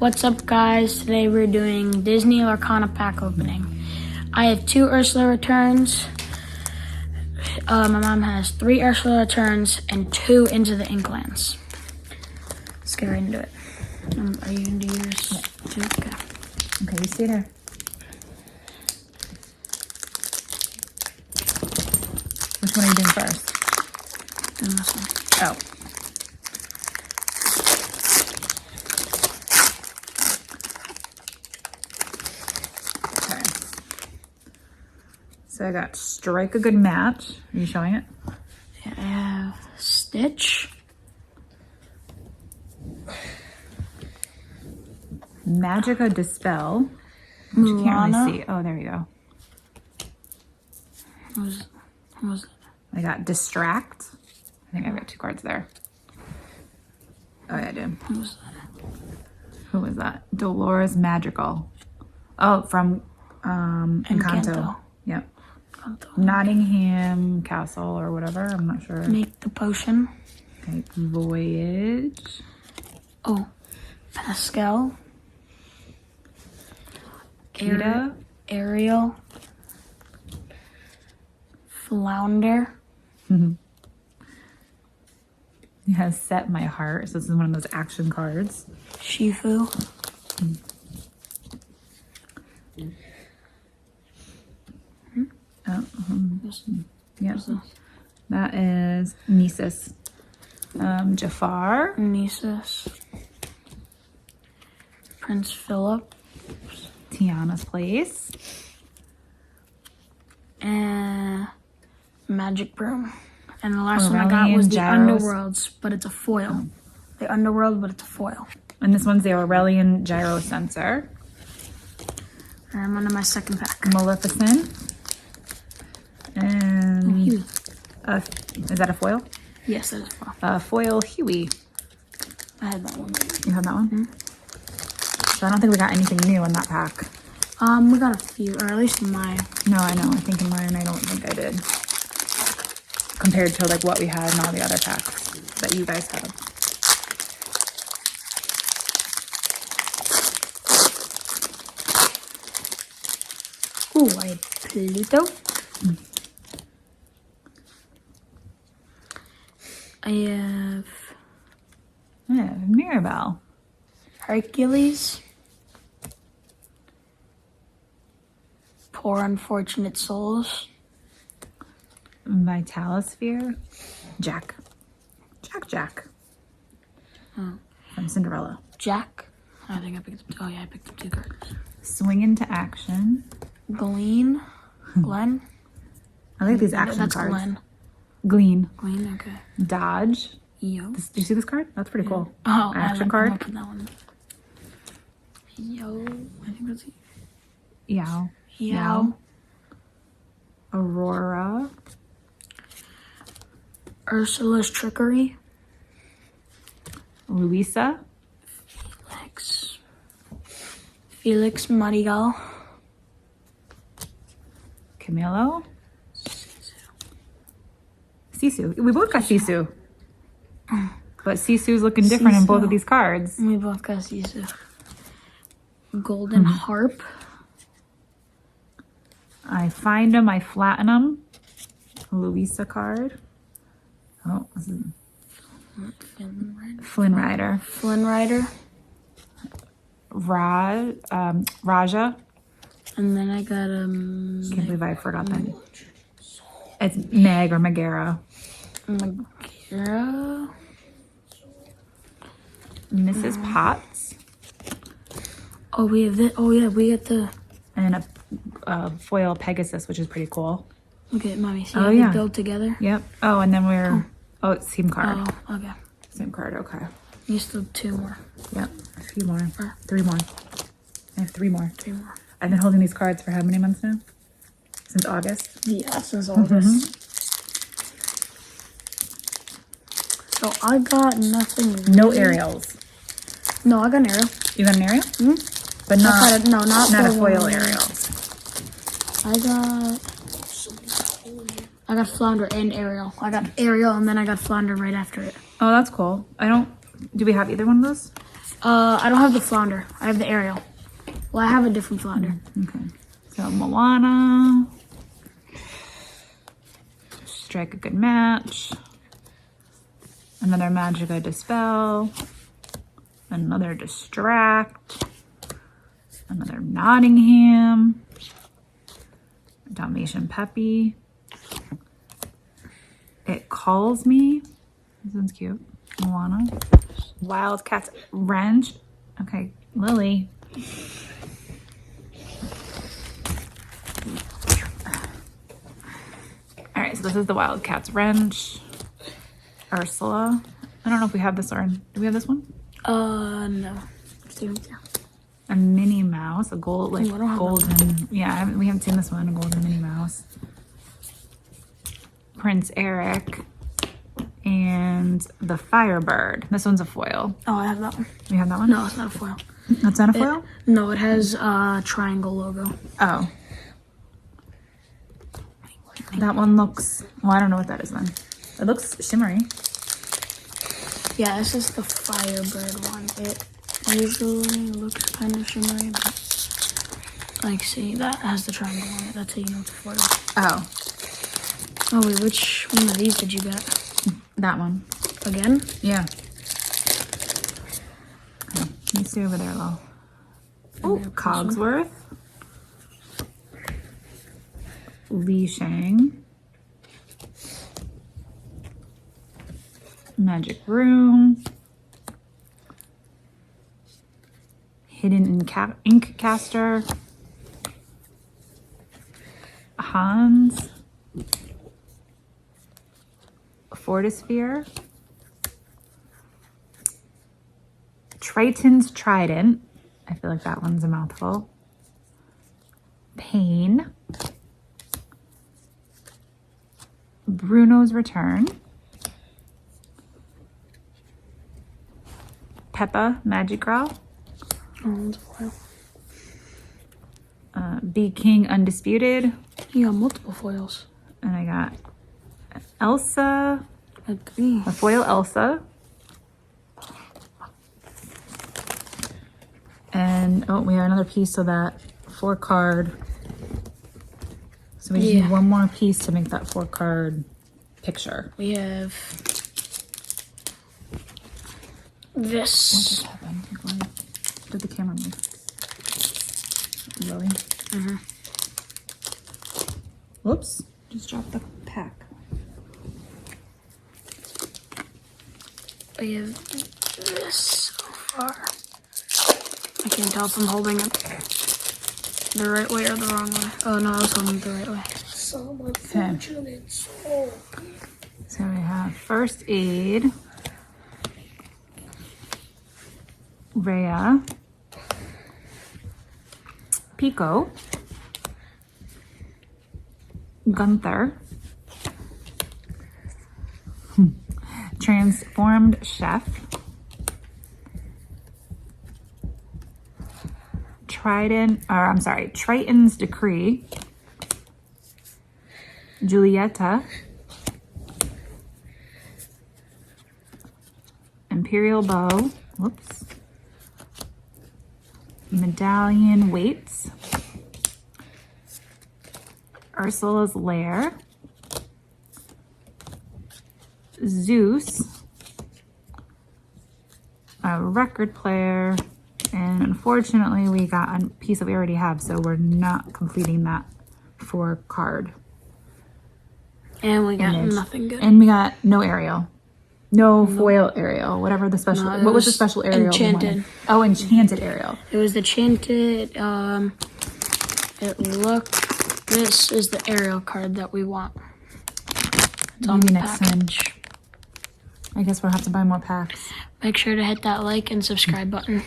What's up, guys? Today we're doing Disney Lorcana pack opening. I have 2 Ursula returns. My mom has 3 Ursula returns and 2 Into the Inklands. Let's get right into it. Are you into yours? Yeah. Too? Okay. Okay, you stay there. Which one are you doing first? Doing this one. Oh. Okay. So I got Strike a Good Match. Are you showing it? Yeah, I have Stitch. Magica Dispel. Which you can't Lorcana. really see. Oh, there you go. What was it? I got Distract. I think I've got 2 cards there. Oh, yeah, I did. What was that? Who was that? Dolores Magical. Oh, from Encanto. Yep. Nottingham Castle or whatever. I'm not sure. Make the potion. Okay. Voyage. Oh, Pascal. Kita. Ariel. Flounder. It has Set My Heart. So this is one of those action cards. Shifu. Yep. That is Nisus. Jafar. Nisus. Prince Philip. Tiana's Place. And Magic Broom. And the last one I got Aurelian was the Gyros. Underworlds, but it's a foil. The Underworld, but it's a foil. And this one's the Aurelian Gyro Sensor. And I'm on my second pack. Maleficent. And Huey. is that a foil? Yes, that is a foil. Foil Huey. I had that one. You have that one? So I don't think we got anything new in that pack. We got a few, or at least in mine. No, I know. I think in mine, I don't think I did. Compared to like what we had in all the other packs that you guys had. Ooh, I had Pluto. I have Yeah, Mirabelle. Hercules. Poor Unfortunate Souls. Vitalosphere. Jack. Jack. Oh. From Cinderella. Jack. I think I picked up. Oh yeah, I picked up 2 cards. Swing into Action. Glean. Glenn. I like these action That's cards. Glenn. Glean. Glean. Okay. Dodge. Yo. Do you see this card? That's pretty cool. Oh, Action I'm card. gonna put that one. Yo. I think that's it. Yow. Yow. Aurora. Ursula's Trickery. Louisa. Felix Madrigal. Camilo. Sisu. We both got Sisu. But Sisu's looking different in both of these cards. We both got Sisu. Golden Harp. I find them, I flatten them. Louisa card. Oh, this is Flynn Rider. Flynn Rider. Raja. And then I got Can't believe I forgot that. It's Meg or Megara. Megara. Mrs. Potts. Oh, we have this. Oh yeah, we get the. And a foil Pegasus, which is pretty cool. Look at mommy. See Oh, how yeah. we build together. Yep. Oh, and then we're. Oh, it's same card. Oh, okay. Same card. Okay. You still have 2 more. Yep. A few more. 3 more. I have 3 more. 3 more. I've been holding these cards for how many months now? Since August? Yeah, since August. So I got nothing. No really. Ariels. No, I got an Ariel. You got an Ariel? But not, not not a the foil one- Ariel. I got Flounder and Ariel. I got Ariel and then I got Flounder right after it. Oh, that's cool. I don't... Do we have either one of those? I don't have the flounder. I have the Ariel. Well, I have a different flounder. Okay. So Moana. Strike a good match. Another Magica Dispel. Another Distract. Another Nottingham. Dalmatian Peppy. It Calls Me. This one's cute. Moana. Wildcats Wrench. Okay, Lily. All right, so this is the Wildcats Wrench. Ursula. I don't know if we have this one. Do we have this one? No. See right there. A Minnie Mouse, a gold, like Ooh, I don't have golden. Yeah, we haven't seen this one. A golden Minnie Mouse. Prince Eric, and the Firebird. This one's a foil. Oh, I have that one. You have that one? No, it's not a foil. That's not a foil? No, it has a triangle logo. Oh. That one looks, well, I don't know what that is then. It looks shimmery. Yeah, this is the Firebird one. It usually looks kind of shimmery, but like, see, that has the triangle on it. That's how you know it's a foil. Oh, Oh, wait, which one of these did you get? that one. Again? Yeah. Okay, let me stay over there, Lil. Oh, Cogsworth. Li Shang. Magic Room. Hidden Ink Caster. Hans. Fortisphere. Triton's Trident. I feel like that one's a mouthful. Pain. Bruno's Return. Peppa Magic Girl. Oh, it's a foil. Be King Undisputed. You got multiple foils. And I got Elsa. Agree. A foil Elsa. And oh, we have another piece of that 4-card. So we just need one more piece to make that 4-card picture. We have What this. just happened? Why did the camera move? Really? Mm-hmm. Whoops. Just dropped the pack. We have this so far. I can't tell if I'm holding it the right way or the wrong way. Oh no, I was holding it the right way. So unfortunate. So we have First Aid. Rhea. Pico. Gunther. Transformed Chef. Triton's Decree. Julieta. Imperial Bow. Whoops. Medallion Waits. Ursula's Lair. Zeus. A record player. And unfortunately, we got a piece that we already have, so we're not completing that 4-card. And we got image. nothing good. And we got no Ariel. No foil Ariel, whatever the special. No, it what was the was special Ariel? Enchanted. Oh, Enchanted Ariel. It was the Chanted. It looked. This is the Ariel card that we want. It's on Maybe the next time. package. I guess we'll have to buy more packs. Make sure to hit that like and subscribe button.